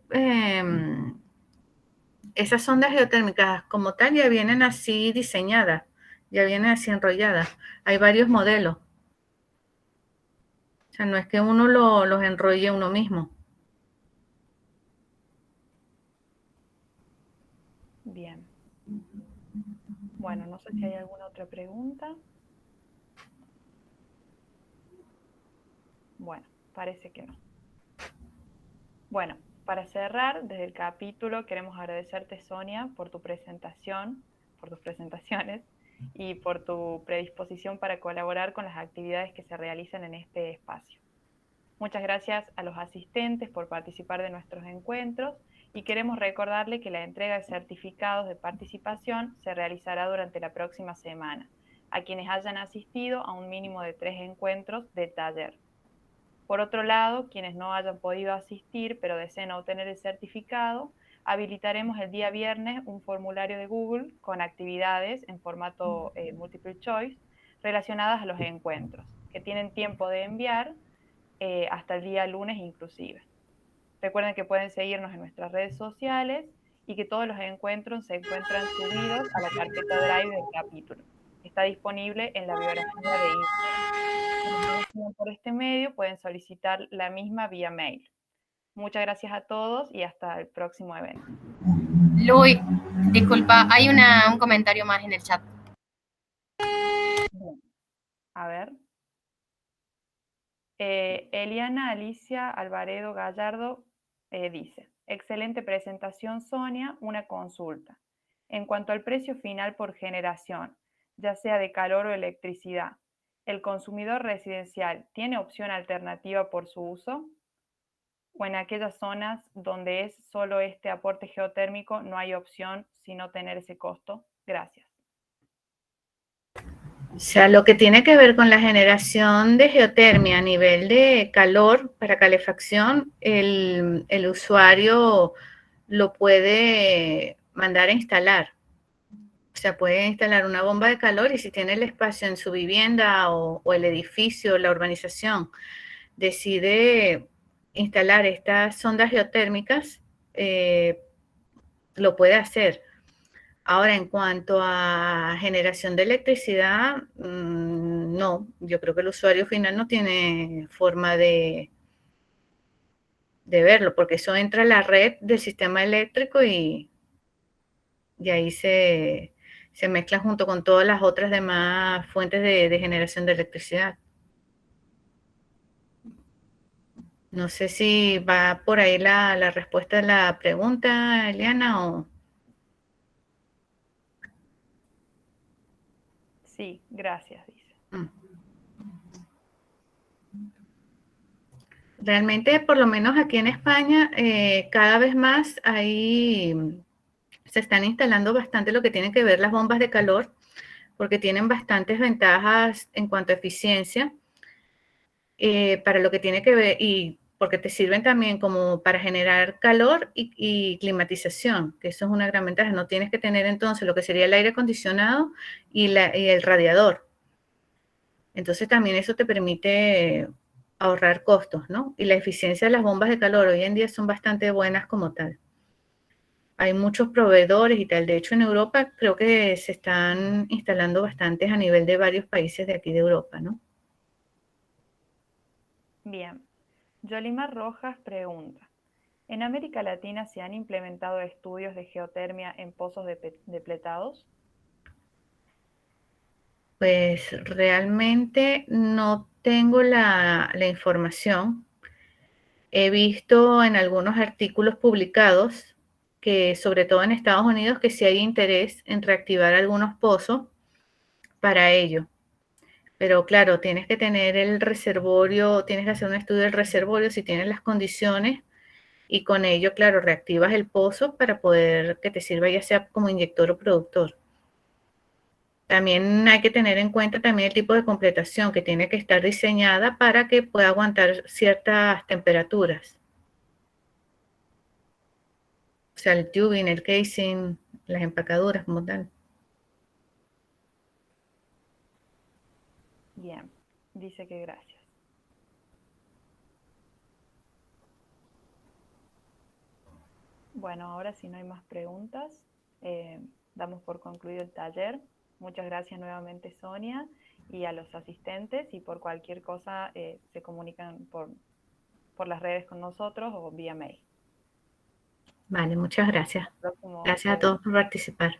esas ondas geotérmicas como tal ya vienen así diseñadas, ya vienen así enrolladas. Hay varios modelos. O sea, no es que uno los enrolle uno mismo. Bien. Bueno, no sé si hay alguna otra pregunta. Bueno, parece que no. Bueno, para cerrar, desde el capítulo queremos agradecerte, Sonia, por tu presentación, por tus presentaciones y por tu predisposición para colaborar con las actividades que se realizan en este espacio. Muchas gracias a los asistentes por participar de nuestros encuentros y queremos recordarle que la entrega de certificados de participación se realizará durante la próxima semana a quienes hayan asistido a un mínimo de 3 encuentros de taller. Por otro lado, quienes no hayan podido asistir pero deseen obtener el certificado, habilitaremos el día viernes un formulario de Google con actividades en formato multiple choice relacionadas a los encuentros, que tienen tiempo de enviar hasta el día lunes inclusive. Recuerden que pueden seguirnos en nuestras redes sociales y que todos los encuentros se encuentran subidos a la carpeta Drive del capítulo. Está disponible en la biografía de Instagram. Si nos anuncian por este medio, pueden solicitar la misma vía mail. Muchas gracias a todos y hasta el próximo evento. Luis, disculpa, hay un comentario más en el chat. Bien. A ver. Eliana Alicia Alvaredo Gallardo dice, excelente presentación, Sonia, una consulta. En cuanto al precio final por generación, ya sea de calor o electricidad, ¿el consumidor residencial tiene opción alternativa por su uso? ¿O en aquellas zonas donde es solo este aporte geotérmico no hay opción sino tener ese costo? Gracias. O sea, lo que tiene que ver con la generación de geotermia a nivel de calor para calefacción, el usuario lo puede mandar a instalar. O sea, puede instalar una bomba de calor y si tiene el espacio en su vivienda o el edificio, la urbanización, decide instalar estas sondas geotérmicas, lo puede hacer. Ahora, en cuanto a generación de electricidad, no, yo creo que el usuario final no tiene forma de verlo, porque eso entra a la red del sistema eléctrico y ahí se mezcla junto con todas las otras demás fuentes de generación de electricidad. No sé si va por ahí la respuesta a la pregunta, Eliana, o... Sí, gracias, dice. Realmente, por lo menos aquí en España, cada vez más se están instalando bastante lo que tiene que ver las bombas de calor, porque tienen bastantes ventajas en cuanto a eficiencia, para lo que tiene que ver, y porque te sirven también como para generar calor y climatización, que eso es una gran ventaja. No tienes que tener entonces lo que sería el aire acondicionado y el radiador. Entonces también eso te permite ahorrar costos, ¿no? Y la eficiencia de las bombas de calor hoy en día son bastante buenas como tal. Hay muchos proveedores y tal. De hecho, en Europa creo que se están instalando bastantes a nivel de varios países de aquí de Europa, ¿no? Bien. Yolimar Rojas pregunta, ¿en América Latina se han implementado estudios de geotermia en pozos depletados? Pues realmente no tengo la información. He visto en algunos artículos publicados que, sobre todo en Estados Unidos, que sí hay interés en reactivar algunos pozos para ello. Pero claro, tienes que tener el reservorio, tienes que hacer un estudio del reservorio si tienes las condiciones y con ello, claro, reactivas el pozo para poder que te sirva ya sea como inyector o productor. También hay que tener en cuenta también el tipo de completación que tiene que estar diseñada para que pueda aguantar ciertas temperaturas. O sea, el tubing, el casing, las empacaduras como tal. Bien, dice que gracias. Bueno, ahora si no hay más preguntas, damos por concluido el taller. Muchas gracias nuevamente, Sonia, y a los asistentes, y por cualquier cosa se comunican por las redes con nosotros o vía mail. Vale, muchas gracias. Próximo Gracias a webinar. todos por participar.